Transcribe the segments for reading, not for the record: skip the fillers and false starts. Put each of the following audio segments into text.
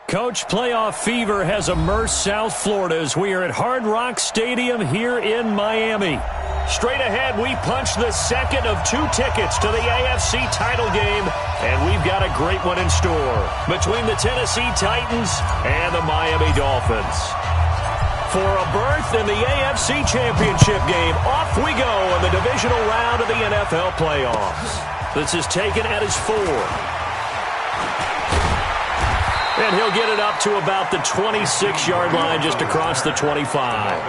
Coach, playoff fever has immersed South Florida as we are at Hard Rock Stadium here in Miami. Straight ahead, we punch the second of 2 tickets to the AFC title game, and we've got a great one in store between the Tennessee Titans and the Miami Dolphins. For a berth in the AFC Championship game, off we go in the divisional round of the NFL playoffs. This is taken at his 4. And he'll get it up to about the 26-yard line just across the 25.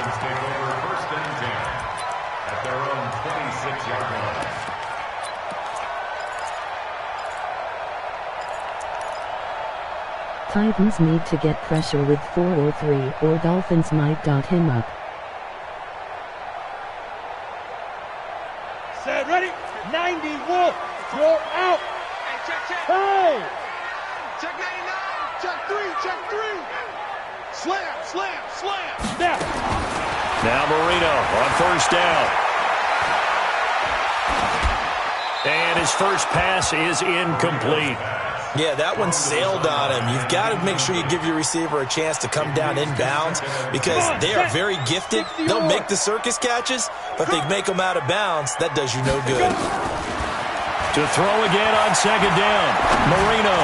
Titans need to get pressure with 4 or 3, or Dolphins might dot him up. Set, ready? 90, Wolf. Throw out. Hey, check. Hey! Check 99. Check 3. Slam. Snap. Now Marino on first down. And his first pass is incomplete. Yeah, that one sailed on him. You've got to make sure you give your receiver a chance to come down inbounds because they are very gifted. They'll make the circus catches, but they make them out of bounds. That does you no good. To throw again on second down. Marino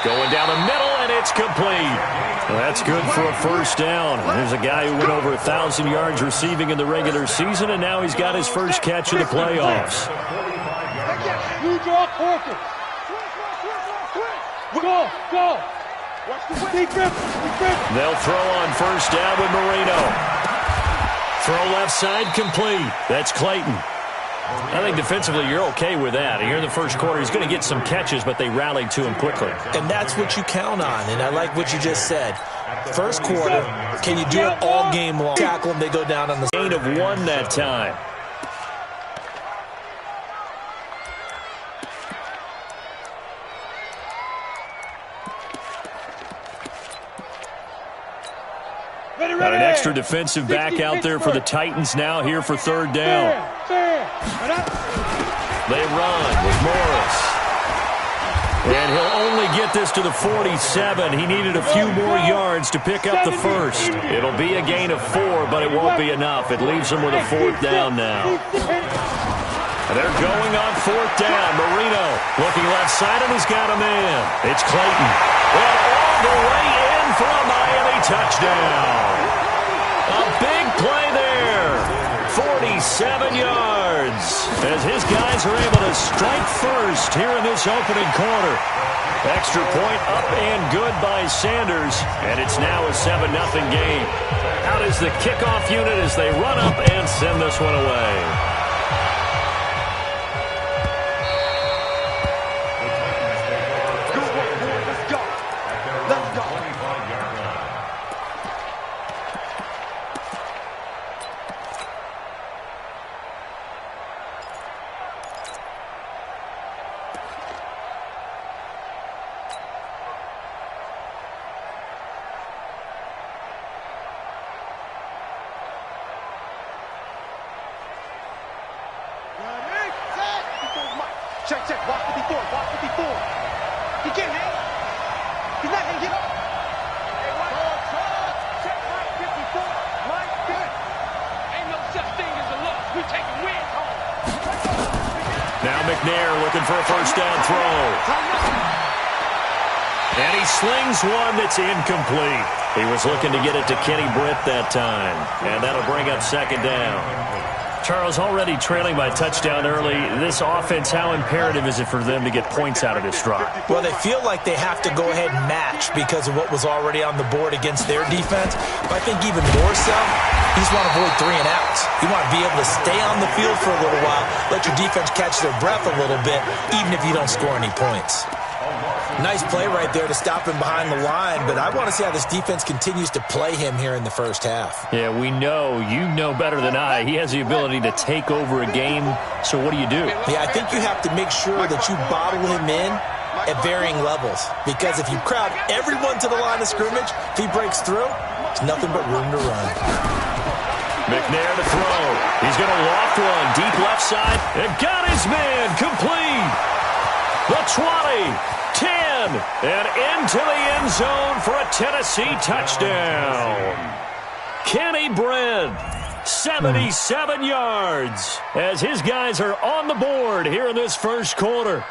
going down the middle, and it's complete. Well, that's good for a first down. There's a guy who went over 1,000 yards receiving in the regular season, and now he's got his first catch in the playoffs. You draw quarter. Go. Defense. They'll throw on first down with Marino. Throw left side complete. That's Clayton. I think defensively you're okay with that. Here in the first quarter, he's going to get some catches, but they rallied to him quickly. And that's what you count on, and I like what you just said. First quarter, can you do it all game long? Tackle them, they go down on the gain of 1 that time. Got an extra defensive back out there for the Titans now here for third down. They run with Morris. And he'll only get this to the 47. He needed a few more yards to pick up the first. It'll be a gain of 4, but it won't be enough. It leaves him with a 4th down now. They're going on 4th down. Marino looking left side, and he's got a man. It's Clayton. And all the way in for a Miami touchdown. A big play there. 47 yards. As his guys are able to strike first here in this opening quarter. Extra point up and good by Sanders. And it's now a 7-0 game. Out is the kickoff unit as they run up and send this one away. Check. Watch 54. He can't hang. He's not going to get up. Hey, check right 54. Right there. Ain't no such thing as a loss. We taking wins home. Now McNair looking for a first down throw. And he slings one that's incomplete. He was looking to get it to Kenny Britt that time. And that'll bring up second down. Charles, already trailing by a touchdown early. This offense, how imperative is it for them to get points out of this drive? Well, they feel like they have to go ahead and match because of what was already on the board against their defense. But I think even more so, you just want to avoid 3 and outs. You want to be able to stay on the field for a little while, let your defense catch their breath a little bit, even if you don't score any points. Nice play right there to stop him behind the line, but I want to see how this defense continues to play him here in the first half. Yeah, we know. You know better than I. He has the ability to take over a game, so what do you do? Yeah, I think you have to make sure that you bottle him in at varying levels, because if you crowd everyone to the line of scrimmage, if he breaks through, there's nothing but room to run. McNair to throw. He's going to loft one deep left side and got his man complete. The 20 10, and into the end zone for a Tennessee touchdown. Kenny Brent, 77 yards, as his guys are on the board here in this first quarter.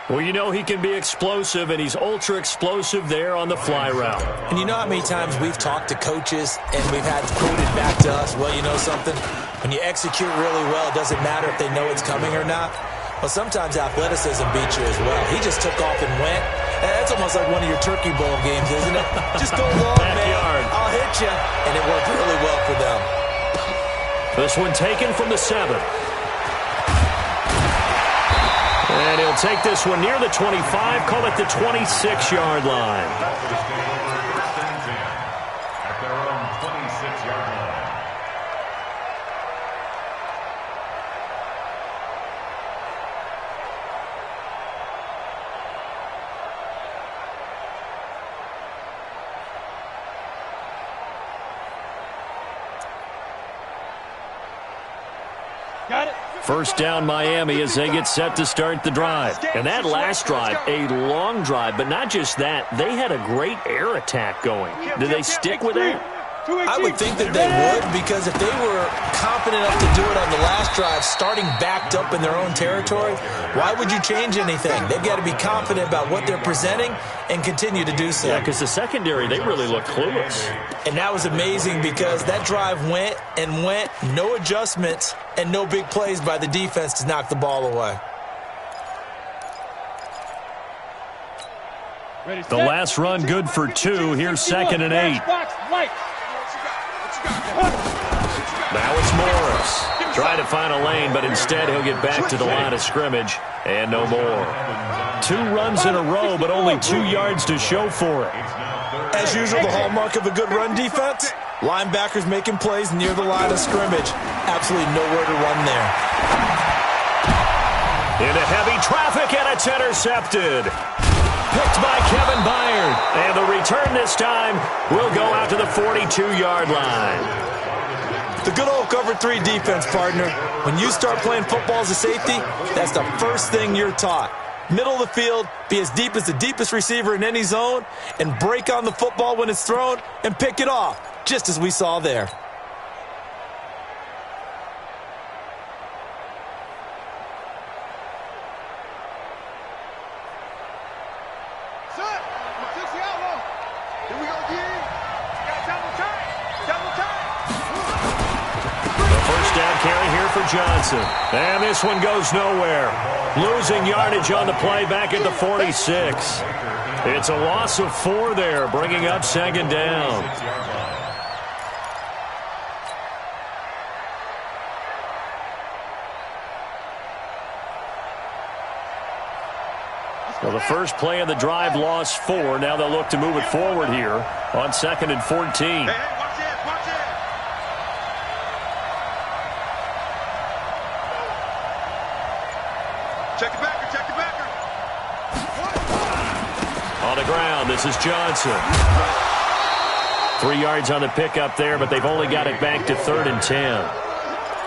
Well, you know he can be explosive, and he's ultra-explosive there on the fly route. And you know how many times we've talked to coaches, and we've had quoted back to us, well, you know something? When you execute really well, it doesn't matter if they know it's coming or not. Well, sometimes athleticism beats you as well. He just took off and went. That's almost like one of your Turkey Bowl games, isn't it? Just go long, man. I'll hit you. And it worked really well for them. This one taken from the 7. And he'll take this one near the 25, call it the 26-yard line. At their own 26-yard line. Got it. First down, Miami, as they get set to start the drive. And that last drive, a long drive, but not just that. They had a great air attack going. Do they stick with that? I would think that they would, because if they were confident enough to do it on the last drive, starting backed up in their own territory, why would you change anything? They've got to be confident about what they're presenting and continue to do so. Yeah, because the secondary, they really look clueless. And that was amazing because that drive went and went, no adjustments and no big plays by the defense to knock the ball away. The last run good for 2. Here's 2nd and 8. Now it's Morris. Trying to find a lane, but instead he'll get back to the line of scrimmage, and no more. 2 runs in a row, but only 2 yards to show for it. As usual, the hallmark of a good run defense, linebackers making plays near the line of scrimmage. Absolutely nowhere to run there. Into heavy traffic, and it's intercepted. Picked by Kevin Byard. And the return this time will go out to the 42-yard line. The good old cover 3 defense, partner. When you start playing football as a safety, that's the first thing you're taught. Middle of the field, be as deep as the deepest receiver in any zone, and break on the football when it's thrown and pick it off, just as we saw there. Johnson. And this one goes nowhere. Losing yardage on the play back at the 46. It's a loss of 4 there, bringing up 2nd down. Well, the first play of the drive lost 4. Now they'll look to move it forward here on 2nd and 14. Check the backer. On the ground, this is Johnson. 3 yards on the pickup there, but they've only got it back to 3rd and 10.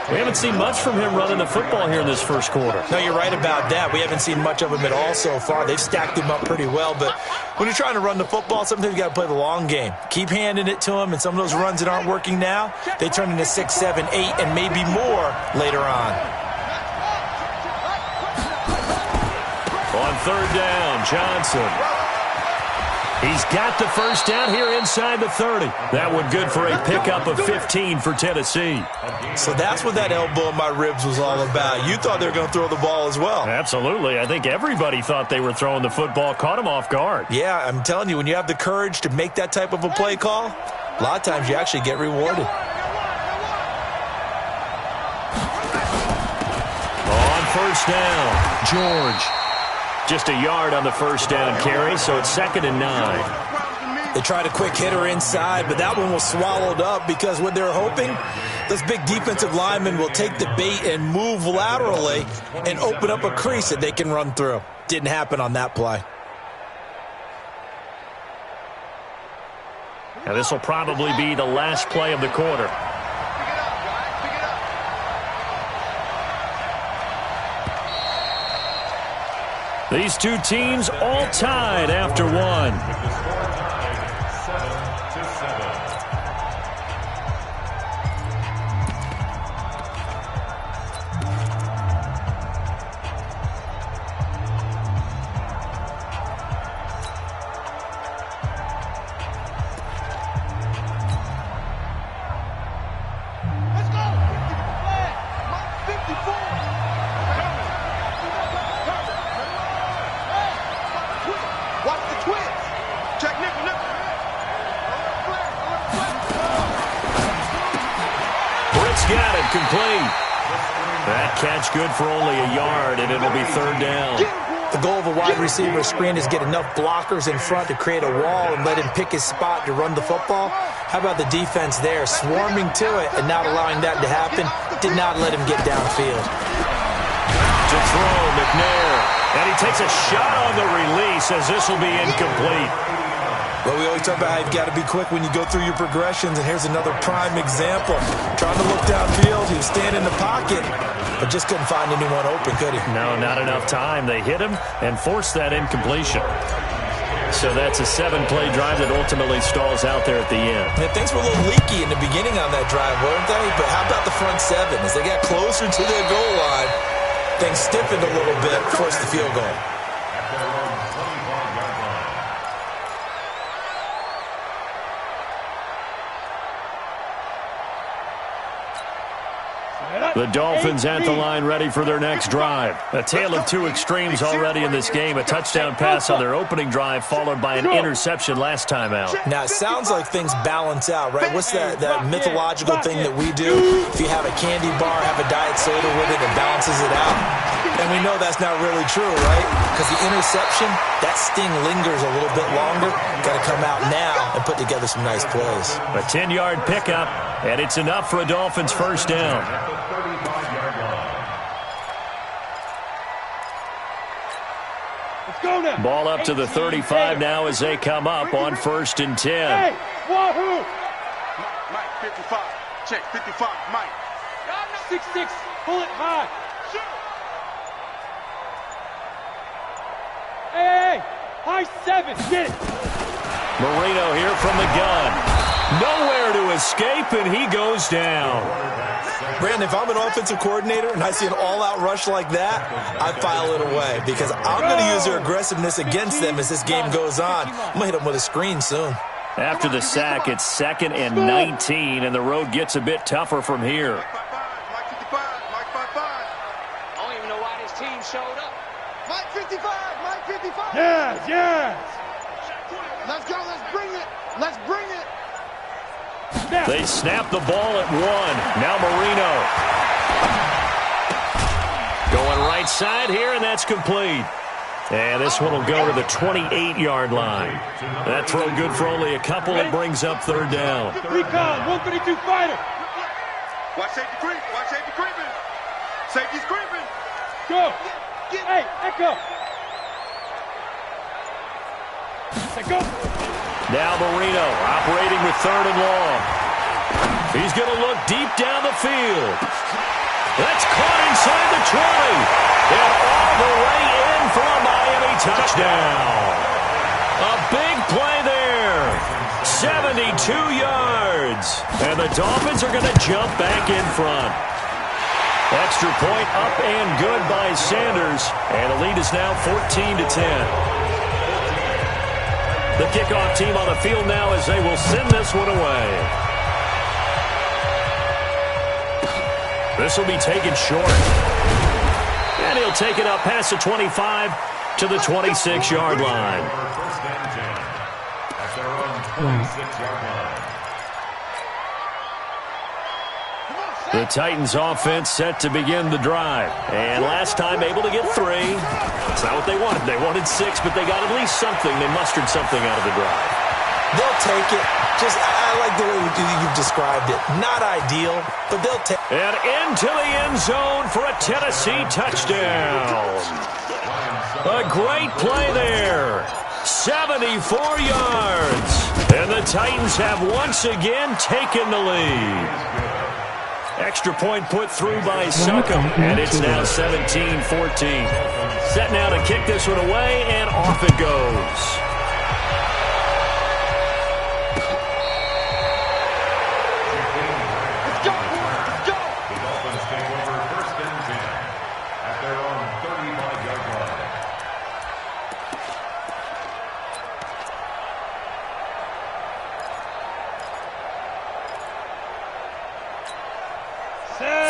We haven't seen much from him running the football here in this first quarter. No, you're right about that. We haven't seen much of him at all so far. They've stacked him up pretty well, but when you're trying to run the football, sometimes you got to play the long game. Keep handing it to him, and some of those runs that aren't working now, they turn into 6, 7, 8, and maybe more later on. On 3rd down, Johnson. He's got the first down here inside the 30. That one good for a pickup of 15 for Tennessee. So that's what that elbow in my ribs was all about. You thought they were going to throw the ball as well. Absolutely. I think everybody thought they were throwing the football, caught him off guard. Yeah, I'm telling you, when you have the courage to make that type of a play call, a lot of times you actually get rewarded. On 1st down, George. Just a yard on the first down carry, so it's 2nd and 9. They tried a quick hitter inside, but that one was swallowed up because what they're hoping, those big defensive linemen will take the bait and move laterally and open up a crease that they can run through. Didn't happen on that play. Now this will probably be the last play of the quarter. These two teams all tied after one. With the score tied 7-7. Let's go. Mike 54. Watch the twins. Check nickel. Britt's got it, complete. That catch good for only a yard, and it'll be third down. The goal of a wide receiver screen is get enough blockers in front to create a wall and let him pick his spot to run the football. How about the defense there, swarming to it and not allowing that to happen? Did not let him get downfield. To throw, McNair. And he takes a shot on the release as this will be incomplete. Well, we always talk about how you've got to be quick when you go through your progressions, and here's another prime example. Trying to look downfield, he was standing in the pocket, but just couldn't find anyone open, could he? No, not enough time. They hit him and forced that incompletion. So that's a 7-play drive that ultimately stalls out there at the end. And things were a little leaky in the beginning on that drive, weren't they? But how about the front seven? As they got closer to their goal line, things stiffened a little bit, forced the field goal. At their own 25-yard line. The Dolphins at the line ready for their next drive. A tale of two extremes already in this game. A touchdown pass on their opening drive followed by an interception last time out. Now, it sounds like things balance out, right? What's that mythological thing that we do? If you have a candy bar, have a diet soda with it, it balances it out. And we know that's not really true, right? Because the interception, that sting lingers a little bit longer. Got to come out now and put together some nice plays. A 10-yard pickup, and it's enough for a Dolphins first down. At the 35-yard line. Let's go now. Ball up to the 35 now as they come up on 1st and 10. Hey, wahoo! Mike 55. Check 55. Mike. 6'6", pull it high. Hey, high 7, get it. Marino here from the gun. Nowhere to escape, and he goes down. Brandon, if I'm an offensive coordinator and I see an all-out rush like that, I file it away because I'm going to use their aggressiveness against them as this game goes on. I'm going to hit them with a screen soon. After the sack, it's 2nd and 19, and the road gets a bit tougher from here. Mike 55. Mike 55. I don't even know why this team showed up. Mike 55. Mike 55. Yes, yes. Let's go. Let's bring it. Let's bring it. Snap. They snap the ball at 1. Now Marino. Going right side here, and that's complete. And this one will go to the 28-yard line. That throw good for only a couple. It brings up third down. Recon, 152 fighter. Watch safety creep. Watch safety creeping. Safety's creeping. Go. Hey, Echo. Say go. Now Marino operating with 3rd and long. He's going to look deep down the field. That's caught inside the 20. And all the way in for a Miami touchdown. A big play there. 72 yards. And the Dolphins are going to jump back in front. Extra point up and good by Sanders. And the lead is now 14-10. The kickoff team on the field now as they will send this one away. This will be taken short. And he'll take it up past the 25 to the 26-yard line. First and 10. At their own 26-yard line. The Titans offense set to begin the drive. And last time able to get 3. That's not what they wanted. They wanted 6, but they got at least something. They mustered something out of the drive. They'll take it. I like the way you've described it. Not ideal, but they'll take it. And into the end zone for a Tennessee touchdown. A great play there. 74 yards. And the Titans have once again taken the lead. Extra point put through by Suckham, and it's now 17-14. Set now to kick this one away, and off it goes.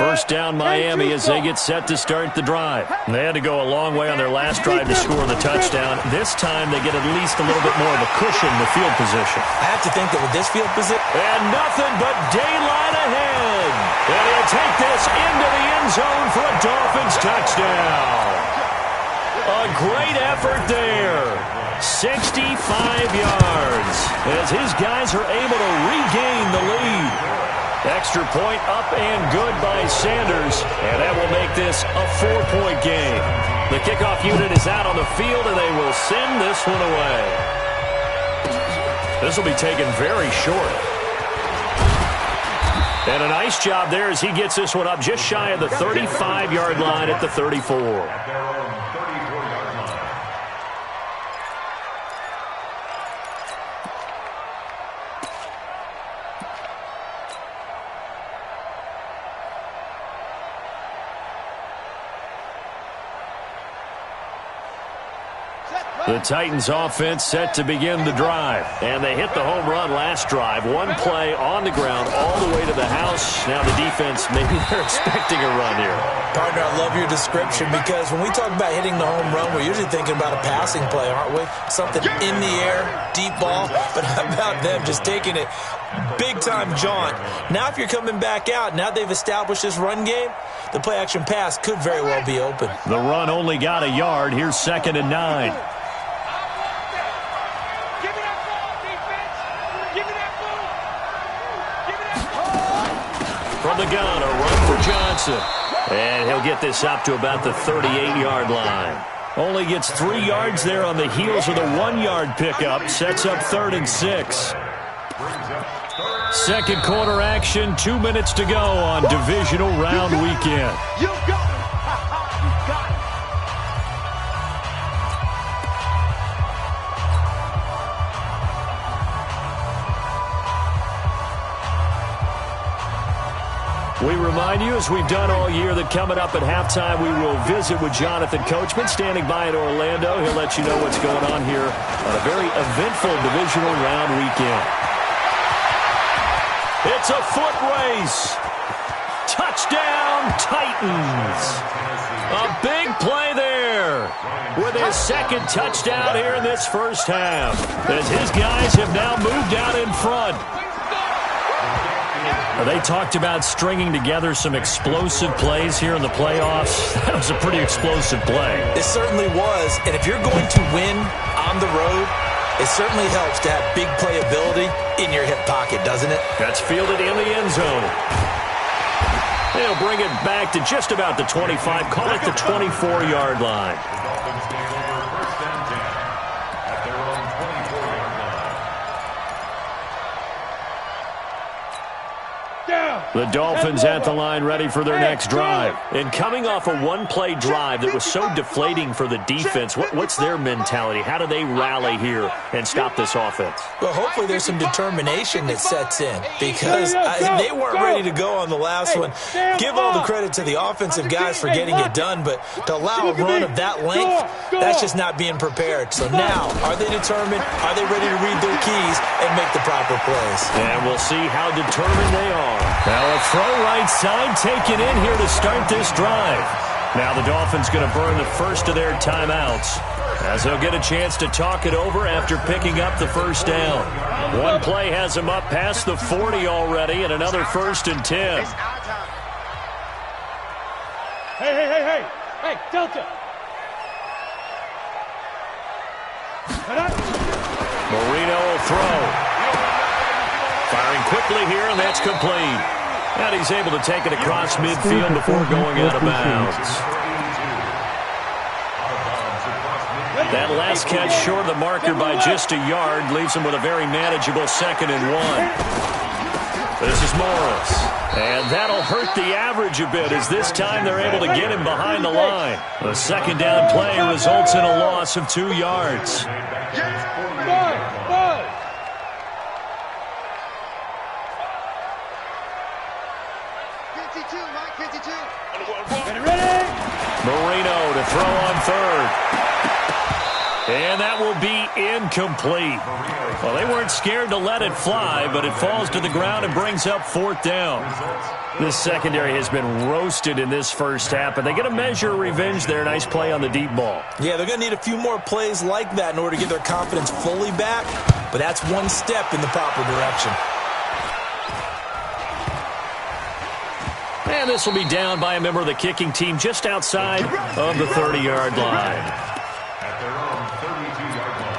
First down Miami as they get set to start the drive. They had to go a long way on their last drive to score the touchdown. This time they get at least a little bit more of a cushion in the field position. I have to think that with this field position... And nothing but daylight ahead. And he'll take this into the end zone for a Dolphins touchdown. A great effort there. 65 yards as his guys are able to regain the lead. Extra point up and good by Sanders, and that will make this a 4-point game. The kickoff unit is out on the field, and they will send this one away. This will be taken very short. And a nice job there as he gets this one up just shy of the 35-yard line at the 34. The Titans offense set to begin the drive. And they hit the home run last drive. One play on the ground all the way to the house. Now the defense, maybe they're expecting a run here. Partner, I love your description because when we talk about hitting the home run, we're usually thinking about a passing play, aren't we? Something in the air, deep ball. But how about them just taking it big-time jaunt? Now if you're coming back out, now they've established this run game, the play-action pass could very well be open. The run only got a yard. Here's 2nd and 9. From the gun, a run for Johnson. And he'll get this up to about the 38-yard line. Only gets 3 yards there on the heels of the 1-yard pickup. Sets up 3rd and 6. Second quarter action, 2 minutes to go on divisional round weekend. You got it. You got it. We remind you, as we've done all year, that coming up at halftime, we will visit with Jonathan Coachman, standing by in Orlando. He'll let you know what's going on here on a very eventful divisional round weekend. It's a foot race. Touchdown, Titans. A big play there with his second touchdown here in this first half, as his guys have now moved out in front. They talked about stringing together some explosive plays here in the playoffs. That was a pretty explosive play. It certainly was. And if you're going to win on the road, it certainly helps to have big playability in your hip pocket, doesn't it? That's fielded in the end zone. They'll bring it back to just about the 25, call it the 24-yard line. The Dolphins at the line ready for their next drive. And coming off a one-play drive that was so deflating for the defense, what's their mentality? How do they rally here and stop this offense? Well, hopefully there's some determination that sets in because they weren't ready to go on the last one. Give all the credit to the offensive guys for getting it done, but to allow a run of that length, that's just not being prepared. So now, are they determined? Are they ready to read their keys and make the proper plays? And we'll see how determined they are. Now a throw right side taken in here to start this drive. Now the Dolphins going to burn the first of their timeouts as they'll get a chance to talk it over after picking up the first down. One play has them up past the 40 already, and another 1st and 10. Hey, Delta. Marino will throw. Firing quickly here, and that's complete. And he's able to take it across midfield before going out of bounds. That last catch short of the marker by just a yard leaves him with a very manageable 2nd and 1. This is Morris. And that'll hurt the average a bit as this time they're able to get him behind the line. The second down play results in a loss of 2 yards. Marino to throw on third. And that will be incomplete. Well, they weren't scared to let it fly, but it falls to the ground and brings up 4th down. This secondary has been roasted in this first half, but they get a measure of revenge there. Nice play on the deep ball. Yeah, they're going to need a few more plays like that in order to get their confidence fully back, but that's one step in the proper direction. And this will be down by a member of the kicking team just outside of the 30-yard line. At their own 32-yard line.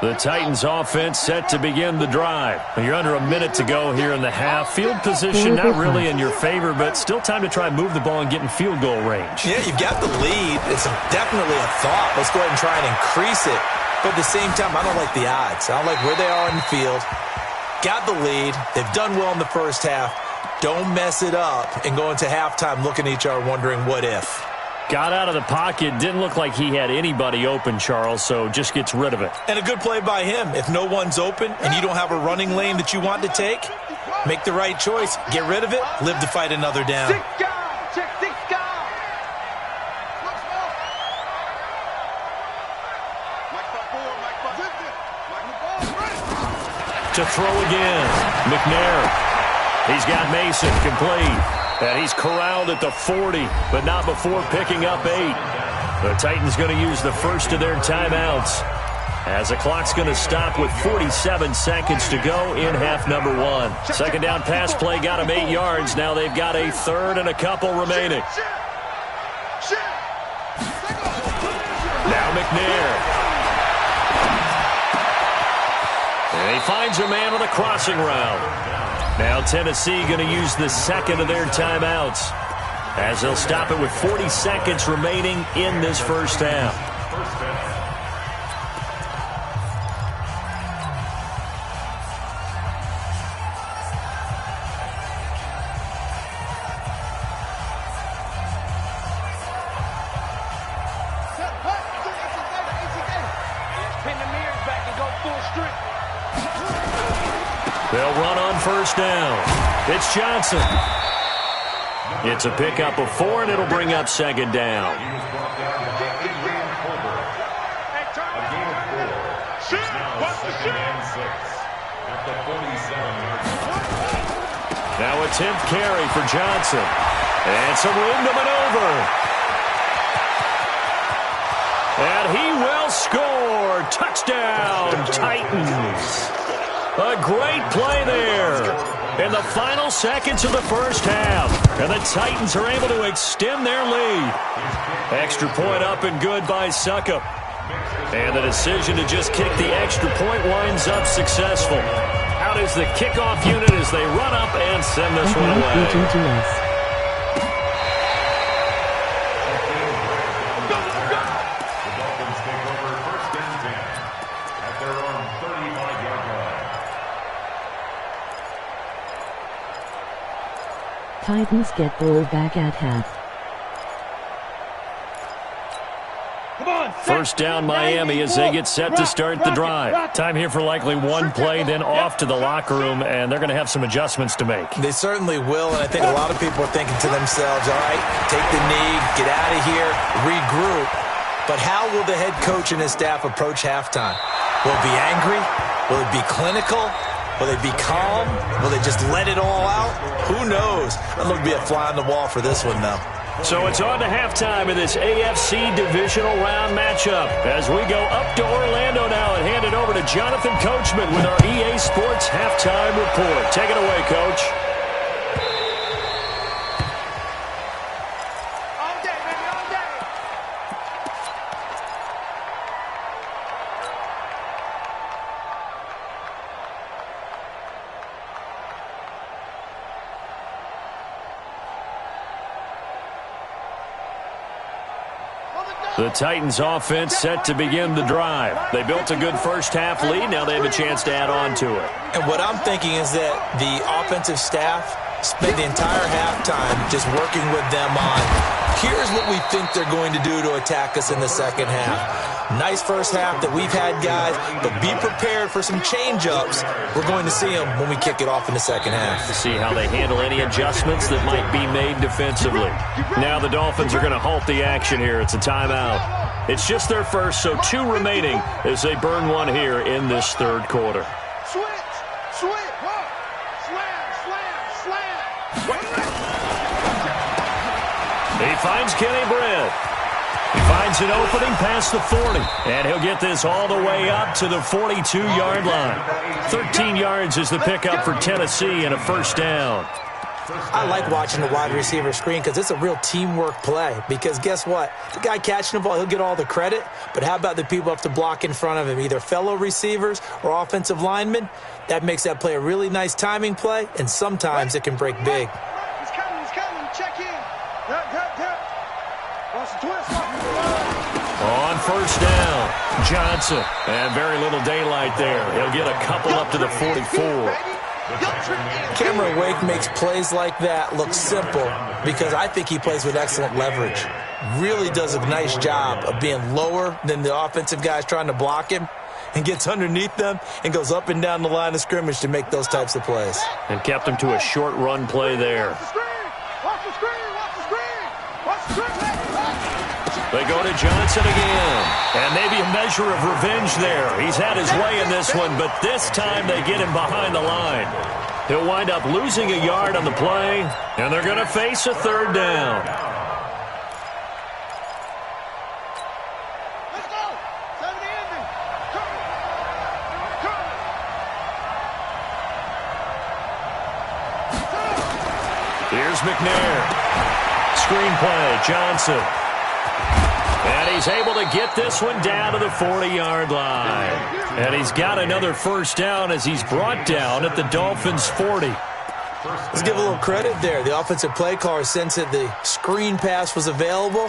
The Titans offense set to begin the drive. You're under a minute to go here in the half. Field position not really in your favor, but still time to try and move the ball and get in field goal range. Yeah, you've got the lead. It's definitely a thought. Let's go ahead and try and increase it. But at the same time, I don't like the odds. I don't like where they are in the field. Got the lead. They've done well in the first half. Don't mess it up and go into halftime looking at each other wondering what if. Got out of the pocket. Didn't look like he had anybody open, Charles, so just gets rid of it. And a good play by him. If no one's open and you don't have a running lane that you want to take, make the right choice. Get rid of it. Live to fight another down. To throw again. McNair. He's got Mason complete. And he's corralled at the 40, but not before picking up 8. The Titans going to use the first of their timeouts as the clock's going to stop with 47 seconds to go in half number 1. Second down pass play got him 8 yards. Now they've got a third and a couple remaining. Now McNair. And he finds a man on the crossing route. Now Tennessee going to use the second of their timeouts as they'll stop it with 40 seconds remaining in this first half. Pin the mirrors back and go full strength. They'll run on first down. It's Johnson. It's a pickup of 4, and it'll bring up second down. Now a 10th carry for Johnson. And some room to maneuver. And he will score. Touchdown, Titans. A great play there in the final seconds of the first half. And the Titans are able to extend their lead. Extra point up and good by Suckup. And the decision to just kick the extra point winds up successful. Out is the kickoff unit as they run up and send this one away. Titans get ball back at half. First down Miami as they get set to start the drive. Time here for likely one play, then off to the locker room, and they're going to have some adjustments to make. They certainly will, and I think a lot of people are thinking to themselves, all right, take the knee, get out of here, regroup. But how will the head coach and his staff approach halftime? Will it be angry? Will it be clinical? Will they be calm? Will they just let it all out? Who knows? That'll be a fly on the wall for this one, though. So it's on to halftime in this AFC divisional round matchup as we go up to Orlando now and hand it over to Jonathan Coachman with our EA Sports halftime report. Take it away, Coach. All day, baby, all day. The Titans offense set to begin the drive. They built a good first-half lead. Now they have a chance to add on to it. And what I'm thinking is that the offensive staff spent the entire halftime just working with them on, here's what we think they're going to do to attack us in the second half. Nice first half that we've had, guys, but be prepared for some change-ups. We're going to see them when we kick it off in the second half. To see how they handle any adjustments that might be made defensively. Now the Dolphins are going to halt the action here. It's a timeout. It's just their first, so 2 remaining as they burn one here in this third quarter. Switch, slam. He finds Kenny Britt. He finds an opening past the 40, and he'll get this all the way up to the 42-yard line. 13 yards is the pickup for Tennessee and a first down. I like watching the wide receiver screen because it's a real teamwork play. Because guess what? The guy catching the ball, he'll get all the credit. But how about the people up to block in front of him, either fellow receivers or offensive linemen? That makes that play a really nice timing play, and sometimes it can break big. He's coming. Check in. On first down, Johnson. And very little daylight there. He'll get a couple up to the 44. Cameron Wake makes plays like that look simple because I think he plays with excellent leverage. Really does a nice job of being lower than the offensive guys trying to block him and gets underneath them and goes up and down the line of scrimmage to make those types of plays. And kept him to a short run play there. Watch the screen. They go to Johnson again. And maybe a measure of revenge there. He's had his way in this one, but this time they get him behind the line. He'll wind up losing a yard on the play, and they're going to face a third down. Let's go. 70 ending. Come. Here's McNair. Screenplay, Johnson. And he's able to get this one down to the 40-yard line. And he's got another first down as he's brought down at the Dolphins' 40. Let's give a little credit there. The offensive play caller sensed that the screen pass was available.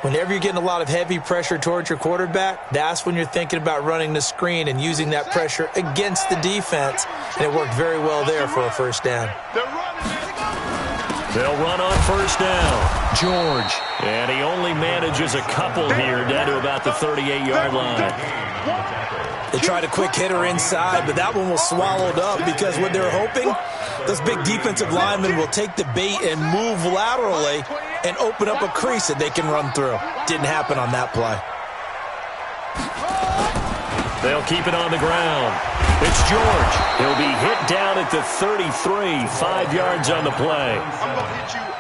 Whenever you're getting a lot of heavy pressure towards your quarterback, that's when you're thinking about running the screen and using that pressure against the defense. And it worked very well there for a first down. They'll run on first down. George. And he only manages a couple here down to about the 38-yard line. They tried a quick hitter inside, but that one was swallowed up because what they're hoping, those big defensive linemen will take the bait and move laterally and open up a crease that they can run through. Didn't happen on that play. They'll keep it on the ground. It's George. He'll be hit down at the 33, 5 yards on the play.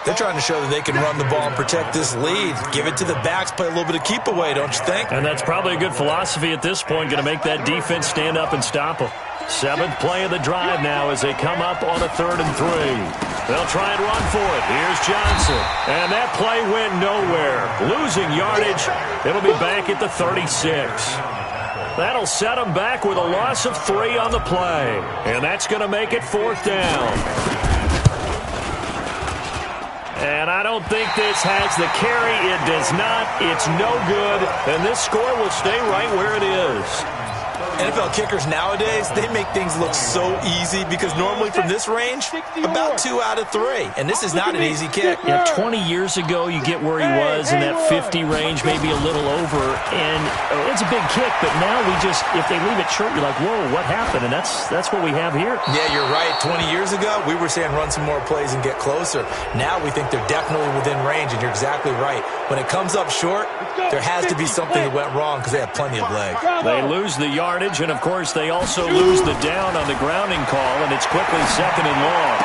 They're trying to show that they can run the ball and protect this lead. Give it to the backs, play a little bit of keep away, don't you think? And that's probably a good philosophy at this point, going to make that defense stand up and stop them. 7th play of the drive now as they come up on a 3rd and 3. They'll try and run for it. Here's Johnson. And that play went nowhere. Losing yardage. It'll be back at the 36. That'll set them back with a loss of 3 on the play. And that's going to make it 4th down. And I don't think this has the carry. It does not. It's no good. And this score will stay right where it is. NFL kickers nowadays, they make things look so easy because normally from this range, about 2 out of 3. And this is not an easy kick. Yeah, 20 years ago, you get where he was in that 50 range, maybe a little over. And it's a big kick, but now we just, if they leave it short, you're like, whoa, what happened? And that's what we have here. Yeah, you're right. 20 years ago, we were saying run some more plays and get closer. Now we think they're definitely within range, and you're exactly right. When it comes up short, there has to be something that went wrong because they have plenty of leg. They lose the yardage, and of course they also lose the down on the grounding call, and it's quickly 2nd and long.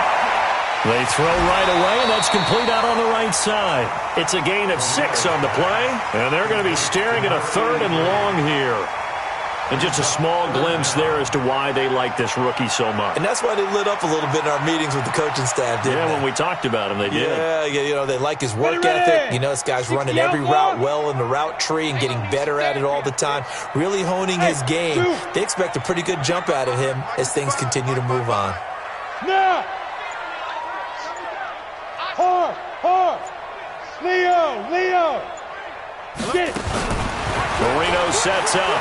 They throw right away, and that's complete out on the right side. It's a gain of 6 on the play, and they're going to be staring at a 3rd and long here. And just a small glimpse there as to why they like this rookie so much. And that's why they lit up a little bit in our meetings with the coaching staff, didn't they? When we talked about him, they did. Yeah, you know, they like his work ethic. You know, this guy's running every route well in the route tree and getting better at it all the time, really honing his game. They expect a pretty good jump out of him as things continue to move on. Now! Hard! Leo! Get it. Marino sets up.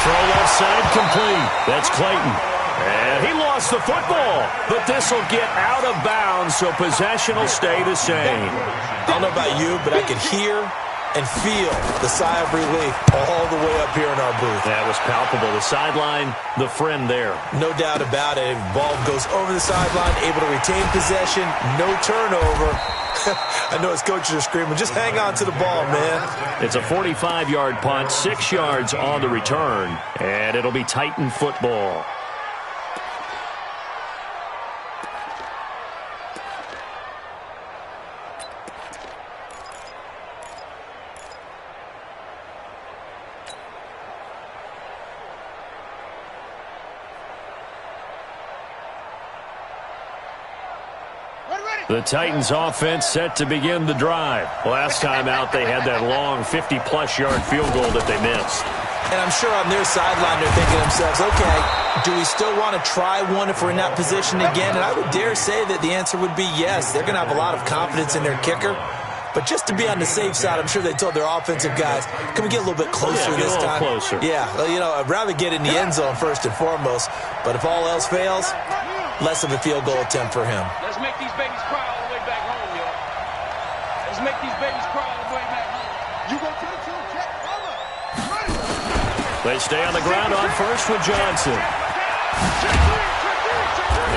Throw left side complete. That's Clayton. And he lost the football. But this will get out of bounds, so possession will stay the same. I don't know about you, but I could hear and feel the sigh of relief all the way up here in our booth. That was palpable. The sideline, the friend there. No doubt about it. Ball goes over the sideline, able to retain possession, no turnover. I know his coaches are screaming, just hang on to the ball, man. It's a 45-yard punt, 6 yards on the return, and it'll be Titan football. The Titans offense set to begin the drive. Last time out, they had that long 50-plus yard field goal that they missed. And I'm sure on their sideline they're thinking to themselves, okay, do we still want to try one if we're in that position again? And I would dare say that the answer would be yes. They're going to have a lot of confidence in their kicker. But just to be on the safe side, I'm sure they told their offensive guys, can we get a little bit closer this time? Closer. Yeah, well, you know, I'd rather get in the end zone first and foremost. But if all else fails, less of a field goal attempt for him. Let's make these babies cry all the way back home, yo. Let's make these babies cry all the way back home. You go to the two, check, over. They stay on the ground on first with Johnson.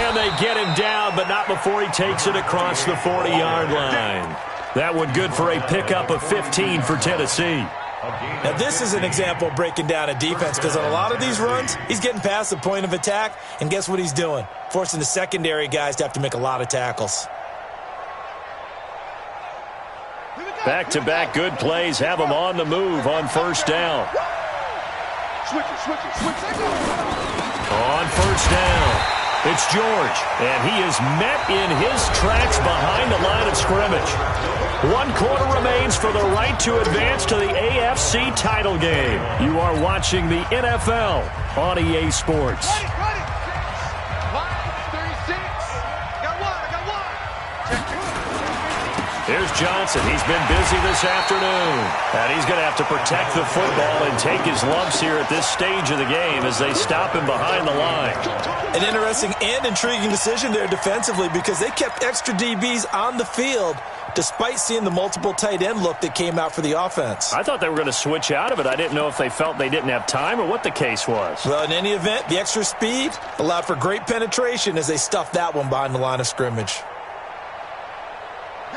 And they get him down, but not before he takes it across the 40-yard line. That one good for a pickup of 15 for Tennessee. Now, this is an example of breaking down a defense because on a lot of these runs, he's getting past the point of attack, and guess what he's doing? Forcing the secondary guys to have to make a lot of tackles. Back-to-back good plays have him on the move on first down. Switch it. On first down, it's George, and he is met in his tracks behind the line of scrimmage. 1 quarter remains for the right to advance to the AFC title game. You are watching the NFL on EA Sports. Line 36. Got one. Here's Johnson. He's been busy this afternoon. And he's going to have to protect the football and take his lumps here at this stage of the game as they stop him behind the line. An interesting and intriguing decision there defensively because they kept extra DBs on the field despite seeing the multiple tight end look that came out for the offense. I thought they were going to switch out of it. I didn't know if they felt they didn't have time or what the case was. Well, in any event, the extra speed allowed for great penetration as they stuffed that one behind the line of scrimmage.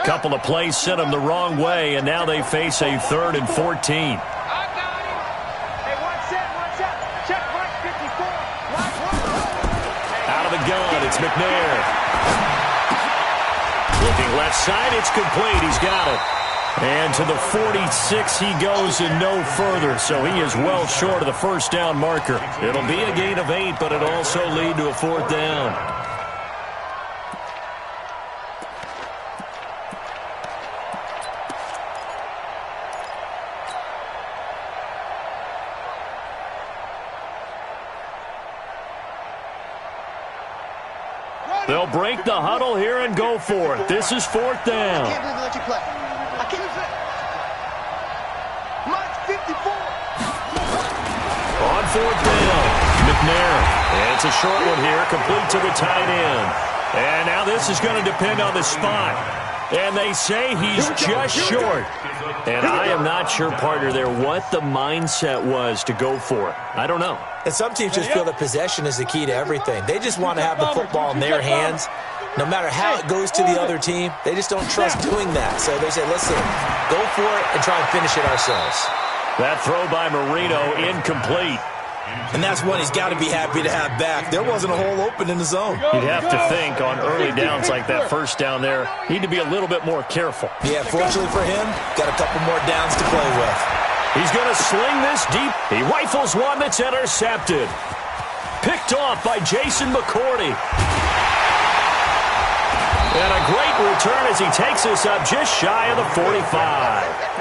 Couple of plays sent them the wrong way, and now they face a 3rd and 14. I got him. Hey, one set. Check right 54. Out of the gun, it's McNair. Looking left side, it's complete. He's got it. And to the 46 he goes and no further, so he is well short of the first down marker. It'll be a gain of 8, but it'll also lead to a 4th down. They'll break the huddle here and go for it. This is 4th down. I can't believe they let you play. I can't say. Mine's 54. On 4th down, McNair. And it's a short one here, complete to the tight end. And now this is going to depend on the spot. And they say he's just short. And I am not sure, partner, there what the mindset was to go for it. I don't know. And some teams just feel that possession is the key to everything. They just want to have the football in their hands. No matter how it goes to the other team, they just don't trust doing that. So they say, listen, go for it and try and finish it ourselves. That throw by Marino, incomplete. And that's one he's got to be happy to have back. There wasn't a hole open in the zone. You'd have to think on early downs like that first down there, need to be a little bit more careful. Yeah, fortunately for him, got a couple more downs to play with. He's going to sling this deep. He rifles one that's intercepted. Picked off by Jason McCourty. And a great return as he takes us up just shy of the 45.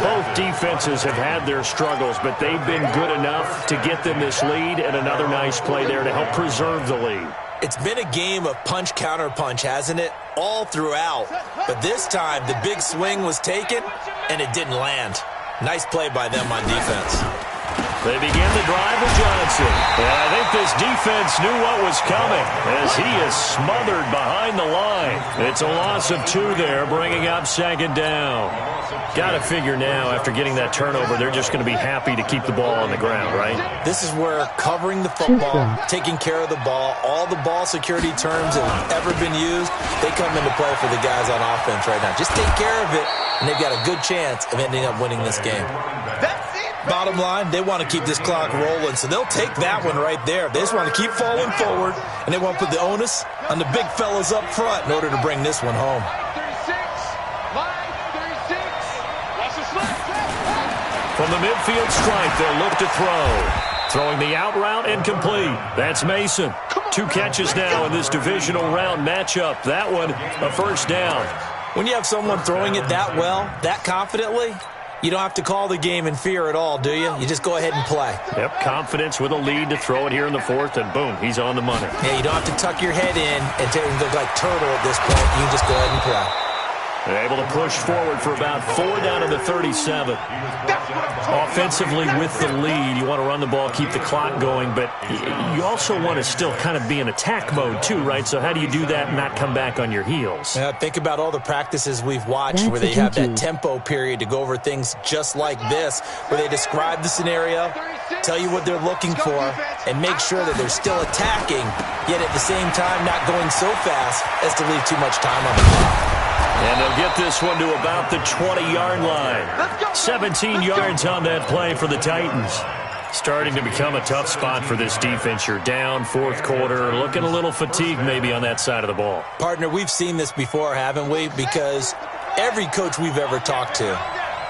Both defenses have had their struggles, but they've been good enough to get them this lead, and another nice play there to help preserve the lead. It's been a game of punch-counter-punch, hasn't it? All throughout. But this time, the big swing was taken, and it didn't land. Nice play by them on defense. They begin the drive with Johnson. And I think this defense knew what was coming as he is smothered behind the line. It's a loss of 2 there, bringing up second down. Got to figure now, after getting that turnover, they're just going to be happy to keep the ball on the ground, right? This is where covering the football, taking care of the ball, all the ball security terms that have ever been used, they come into play for the guys on offense right now. Just take care of it, and they've got a good chance of ending up winning this game. Bottom line, they want to keep this clock rolling, so they'll take that one right there. They just want to keep falling forward, and they want to put the onus on the big fellas up front in order to bring this one home. From the midfield stripe, they'll look to throw. Throwing the out route and complete. That's Mason. 2 catches now in this divisional round matchup. That one, a first down. When you have someone throwing it that well, that confidently, you don't have to call the game in fear at all, do you? You just go ahead and play. Yep, confidence with a lead to throw it here in the 4th, and boom, he's on the money. Yeah, you don't have to tuck your head in and look like turtle at this point. You can just go ahead and play. They're able to push forward for about 4 down to the 37. Offensively with the lead, you want to run the ball, keep the clock going, but you also want to still kind of be in attack mode too, right? So how do you do that and not come back on your heels? Yeah, think about all the practices we've watched where they have that tempo period to go over things just like this, where they describe the scenario, tell you what they're looking for, and make sure that they're still attacking, yet at the same time not going so fast as to leave too much time on the clock. And they'll get this one to about the 20-yard line. 17 yards on that play for the Titans. Starting to become a tough spot for this defense. You're down 4th quarter, looking a little fatigued maybe on that side of the ball. Partner, we've seen this before, haven't we? Because every coach we've ever talked to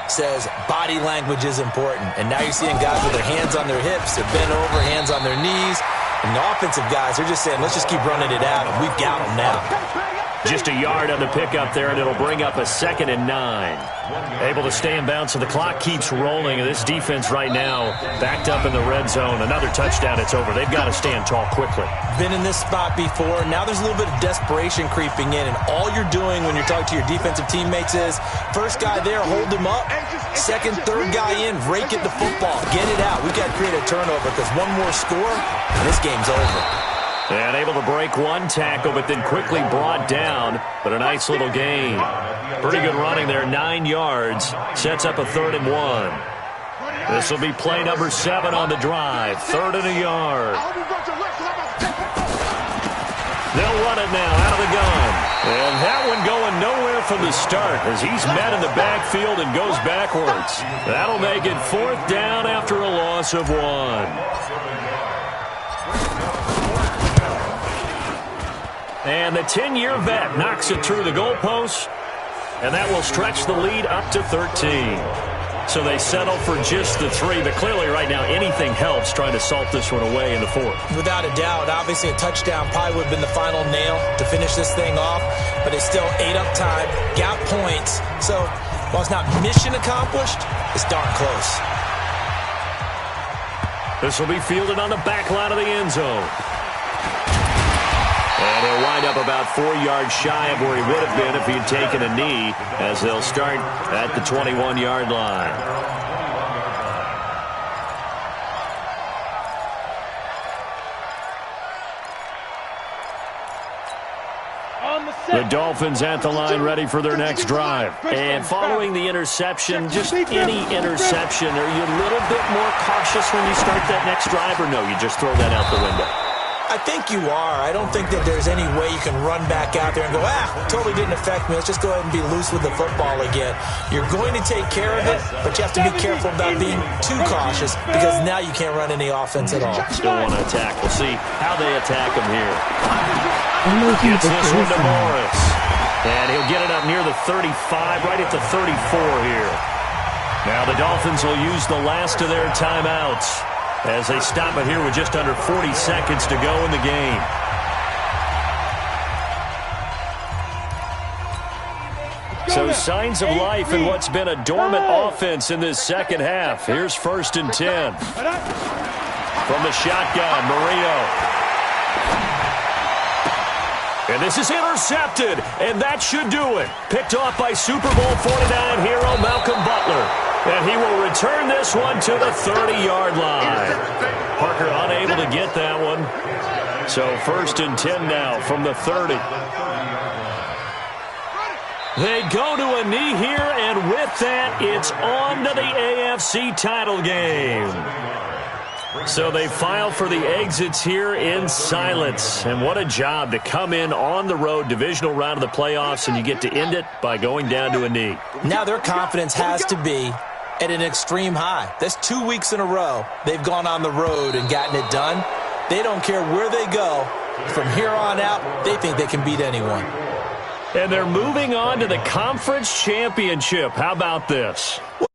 says body language is important. And now you're seeing guys with their hands on their hips, they're bent over, hands on their knees. And the offensive guys, they're just saying, let's just keep running it out, and we've got them now. Just a yard on the pickup there, and it'll bring up a 2nd and 9. Able to stay in bounds, so the clock keeps rolling. And this defense right now backed up in the red zone. Another touchdown, it's over. They've got to stand tall quickly. Been in this spot before. Now there's a little bit of desperation creeping in, and all you're doing when you're talking to your defensive teammates is first guy there, hold him up. Second, third guy in, rake at the football. Get it out. We've got to create a turnover because one more score, and this game's over. And able to break one tackle, but then quickly brought down. But a nice little gain. Pretty good running there, 9 yards. Sets up a 3rd and 1. This will be play number 7 on the drive. 3rd and a yard. They'll run it now out of the gun. And that one going nowhere from the start as he's met in the backfield and goes backwards. That'll make it 4th down after a loss of 1. And the 10-year vet knocks it through the goalpost, and that will stretch the lead up to 13. So they settle for just the 3, but clearly right now anything helps trying to salt this one away in the 4th. Without a doubt, obviously a touchdown probably would have been the final nail to finish this thing off, but it's still ate up time, got points. So while it's not mission accomplished, it's darn close. This will be fielded on the back line of the end zone. And he'll wind up about 4 yards shy of where he would have been if he had taken a knee, as they'll start at the 21-yard line. The Dolphins at the line ready for their next drive. And following the interception, just any interception, are you a little bit more cautious when you start that next drive, or no, you just throw that out the window? I think you are. I don't think that there's any way you can run back out there and go, totally didn't affect me. Let's just go ahead and be loose with the football again. You're going to take care of it, but you have to be careful about being too cautious because now you can't run any offense at all. Still want to attack. We'll see how they attack him here. Gets this one to Morris. And he'll get it up near the 35, right at the 34 here. Now the Dolphins will use the last of their timeouts as they stop it here with just under 40 seconds to go in the game. So signs of life in what's been a dormant offense in this second half. Here's 1st and 10. From the shotgun, Marino. And this is intercepted, and that should do it. Picked off by Super Bowl 49 hero Malcolm Butler. And he will return this one to the 30-yard line. Parker unable to get that one. So 1st and 10 now from the 30. They go to a knee here, and with that, it's on to the AFC title game. So they file for the exits here in silence. And what a job to come in on the road, divisional round of the playoffs, and you get to end it by going down to a knee. Now their confidence has to be at an extreme high. That's 2 weeks in a row they've gone on the road and gotten it done. They don't care where they go. From here on out, they think they can beat anyone. And they're moving on to the conference championship. How about this? Well,